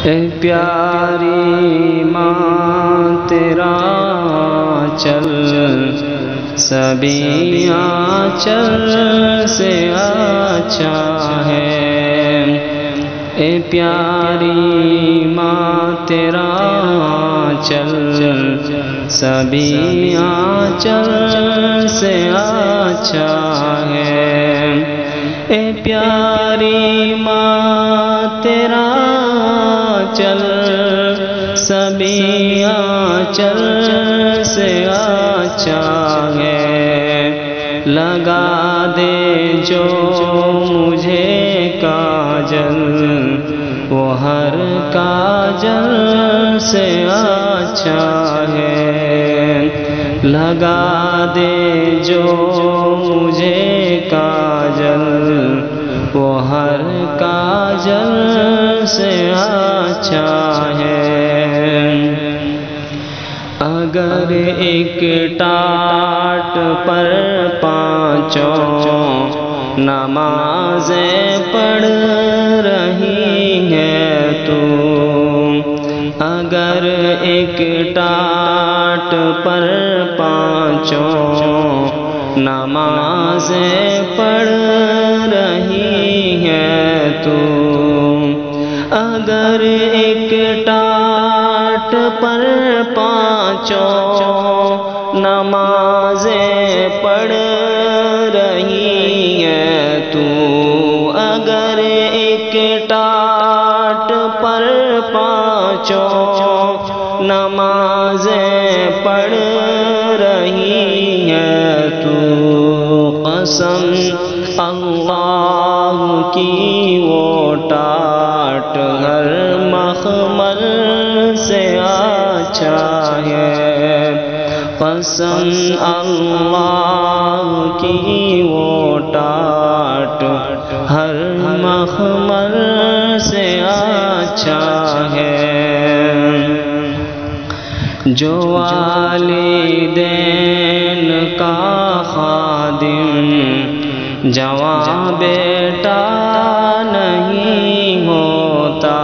اے پیاری ماں تیرا چل سبھی آنچل سے اچھا ہے۔ اے پیاری ماں تیرا چل سبھی آنچل سے اچھا ہے۔ اے پیاری ماں تیرا چل سبھی آنچل سے اچھا ہے۔ لگا دے جو مجھے کاجل وہ ہر کاجل سے اچھا ہے۔ لگا دے جو مجھے کاجل وہ ہر کاجل سے اچھا ہے۔ اگر ایک ٹاٹ پر پانچوں نمازیں پڑھ رہی ہے تو، اگر ایک ٹاٹ پر پانچوں نمازیں پڑھ رہی ہے تو، اگر ایک ٹاٹ پر پانچوں نمازیں پڑھ رہی ہے تو، اگر ایک ٹاٹ پر پانچوں نمازیں پڑھ رہی ہے تو، قسم اللہ کی وہ ٹاٹ ہر مخمل سے اچھا ہے۔ قسم اللہ کی وہ ٹاٹ ہر مخمل سے اچھا ہے۔ جو والدین کا خادم جواں بیٹا نہیں ہوتا،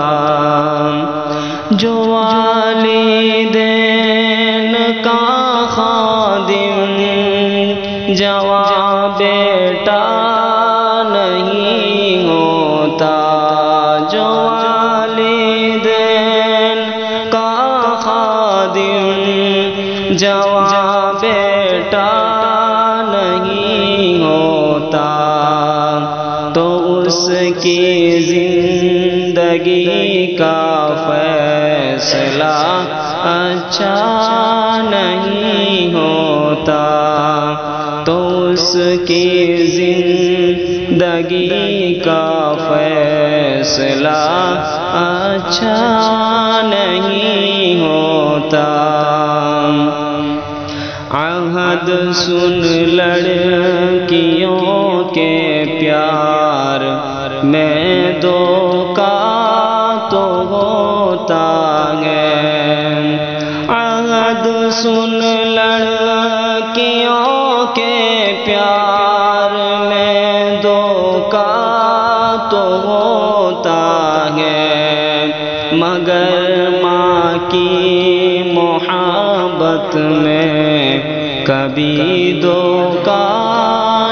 جو والدین کا خادم جواں بیٹا نہیں ہوتا، جو والدین کا خادم جواں بیٹا نہیں ہوتا، تو اس کی زندگی کا فیصلہ اچھا نہیں ہوتا، تو اس کی زندگی کا فیصلہ اچھا نہیں ہوتا۔ عہد سن لڑکیوں کے پیار میں دھوکا تو ہوتا ہے۔ عہد سن لڑکیوں کے پیار میں دھوکا تو ہوتا ہے، مگر ماں کی محبت میں کبھی دھوکا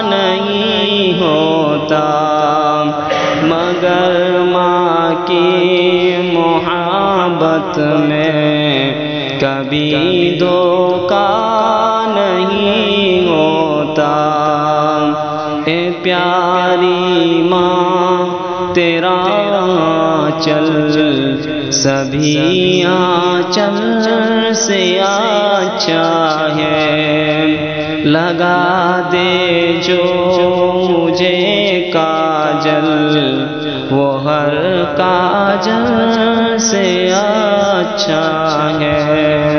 نہیں ہوتا، مگر ماں کی محبت میں کبھی دھوکا نہیں ہوتا۔ اے پیاری ماں تیرا چل سبھی آنچل سے اچھا ہے۔ لگا دے جو مجھے کاجل وہ ہر کاجل سے اچھا ہے۔